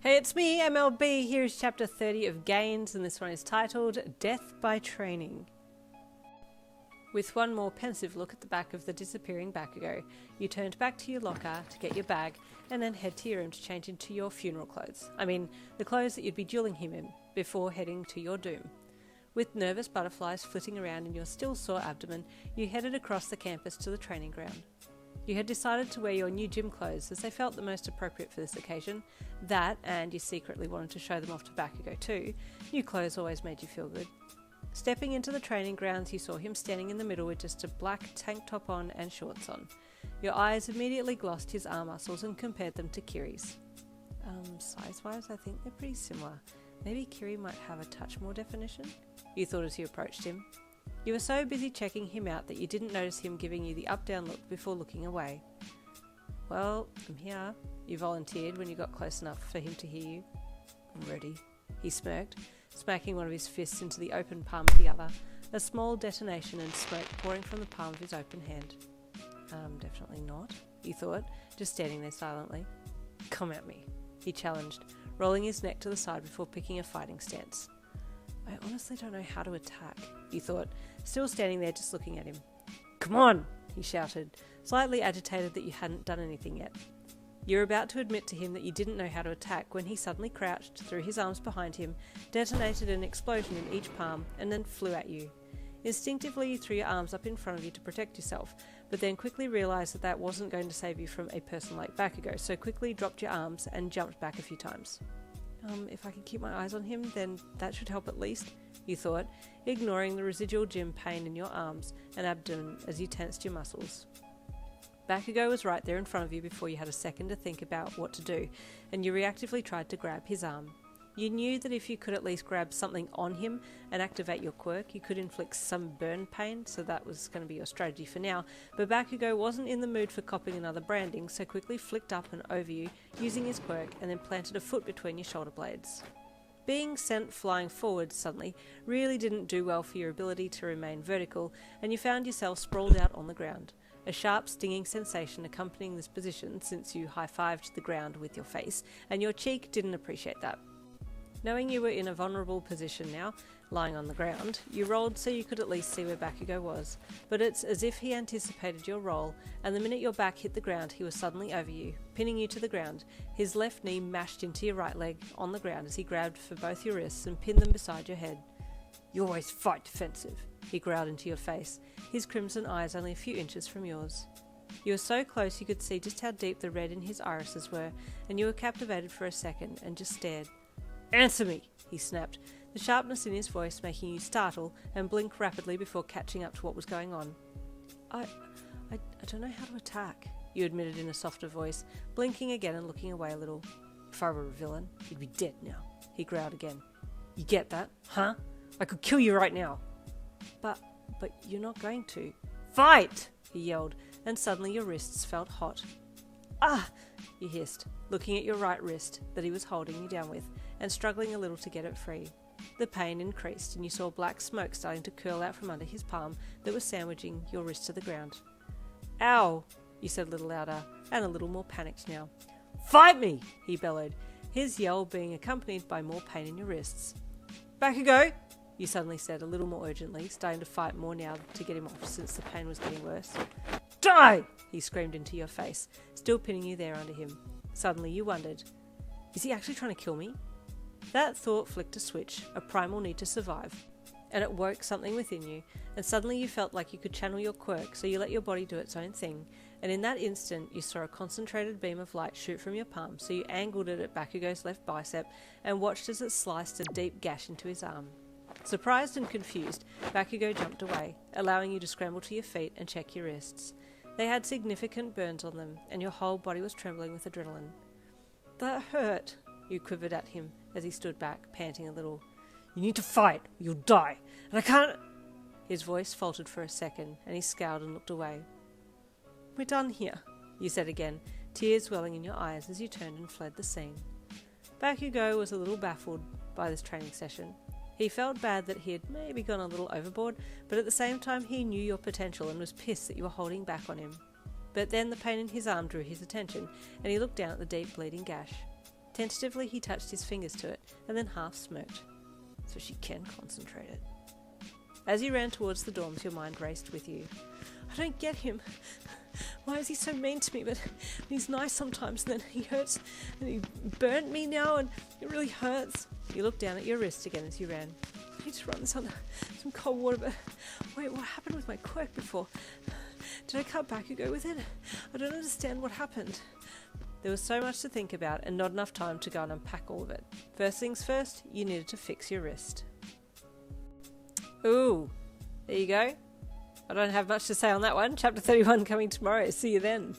Hey, it's me, MLB. Here's chapter 30 of Gains, and this one is titled Death by Training. With one more pensive look at the back of the disappearing Bakugou, you turned back to your locker to get your bag, and then head to your room to change into your funeral clothes. I mean, the clothes that you'd be dueling him in, before heading to your doom. With nervous butterflies flitting around in your still sore abdomen, you headed across the campus to the training ground. You had decided to wear your new gym clothes as they felt the most appropriate for this occasion. That, and you secretly wanted to show them off to Bakugou too. New clothes always made you feel good. Stepping into the training grounds, you saw him standing in the middle with just a black tank top on and shorts on. Your eyes immediately glossed his arm muscles and compared them to Kiri's. Size-wise, I think they're pretty similar. Maybe Kiri might have a touch more definition? You thought as you approached him. You were so busy checking him out that you didn't notice him giving you the up-down look before looking away. "Well, I'm here," you volunteered when you got close enough for him to hear you. "I'm ready," he smirked, smacking one of his fists into the open palm of the other, a small detonation and smoke pouring from the palm of his open hand. Definitely not," you thought, just standing there silently. "Come at me," he challenged, rolling his neck to the side before picking a fighting stance. "I honestly don't know how to attack," you thought, still standing there just looking at him. "Come on," he shouted, slightly agitated that you hadn't done anything yet. You were about to admit to him that you didn't know how to attack when he suddenly crouched, threw his arms behind him, detonated an explosion in each palm, and then flew at you. Instinctively, you threw your arms up in front of you to protect yourself, but then quickly realised that that wasn't going to save you from a person like Bakugou, so quickly dropped your arms and jumped back a few times. If I can keep my eyes on him, then that should help at least," you thought, ignoring the residual gym pain in your arms and abdomen as you tensed your muscles. Bakugou was right there in front of you before you had a second to think about what to do, and you reactively tried to grab his arm. You knew that if you could at least grab something on him and activate your quirk, you could inflict some burn pain, so that was going to be your strategy for now, but Bakugou wasn't in the mood for copying another branding, so quickly flicked up and over you, using his quirk, and then planted a foot between your shoulder blades. Being sent flying forward suddenly really didn't do well for your ability to remain vertical, and you found yourself sprawled out on the ground. A sharp stinging sensation accompanying this position since you high-fived the ground with your face, and your cheek didn't appreciate that. Knowing you were in a vulnerable position now, lying on the ground, you rolled so you could at least see where Bakugou was, but it's as if he anticipated your roll, and the minute your back hit the ground he was suddenly over you, pinning you to the ground, his left knee mashed into your right leg on the ground as he grabbed for both your wrists and pinned them beside your head. "You always fight defensive," he growled into your face, his crimson eyes only a few inches from yours. You were so close you could see just how deep the red in his irises were, and you were captivated for a second and just stared. "Answer me," he snapped, the sharpness in his voice making you startle and blink rapidly before catching up to what was going on. I don't know how to attack," you admitted in a softer voice, blinking again and looking away a little. "If I were a villain, you'd be dead now," he growled again. "You get that, huh? I could kill you right now." But you're not going to." "Fight!" he yelled, and suddenly your wrists felt hot. "Ah!" you hissed, looking at your right wrist that he was holding you down with, and struggling a little to get it free. The pain increased, and you saw black smoke starting to curl out from under his palm that was sandwiching your wrist to the ground. "Ow!" you said a little louder, and a little more panicked now. "Fight me!" he bellowed, his yell being accompanied by more pain in your wrists. "Bakugou!" you suddenly said a little more urgently, starting to fight more now to get him off since the pain was getting worse. "Die!" he screamed into your face, still pinning you there under him. Suddenly you wondered, is he actually trying to kill me? That thought flicked a switch, a primal need to survive, and it woke something within you, and suddenly you felt like you could channel your quirk, so you let your body do its own thing, and in that instant you saw a concentrated beam of light shoot from your palm, so you angled it at Bakugou's left bicep and watched as it sliced a deep gash into his arm. Surprised and confused, Bakugou jumped away, allowing you to scramble to your feet and check your wrists. They had significant burns on them, and your whole body was trembling with adrenaline. "That hurt," you quivered at him as he stood back, panting a little. "You need to fight, or you'll die, and I can't—" His voice faltered for a second, and he scowled and looked away. "We're done here," you said again, tears welling in your eyes as you turned and fled the scene. Bakugou was a little baffled by this training session. He felt bad that he had maybe gone a little overboard, but at the same time he knew your potential and was pissed that you were holding back on him. But then the pain in his arm drew his attention, and he looked down at the deep bleeding gash. Tentatively, he touched his fingers to it, and then half smirked. So she can concentrate it. As you ran towards the dorms, your mind raced with you. I don't get him. Why is he so mean to me? But he's nice sometimes, and then he hurts, and he burnt me now, and it really hurts. You looked down at your wrist again as you ran. I need to run this under some cold water, but wait, what happened with my quirk before? Did I cut Bakugou with it? I don't understand what happened. There was so much to think about and not enough time to go and unpack all of it. First things first, you needed to fix your wrist. Ooh, there you go. I don't have much to say on that one. Chapter 31 coming tomorrow. See you then.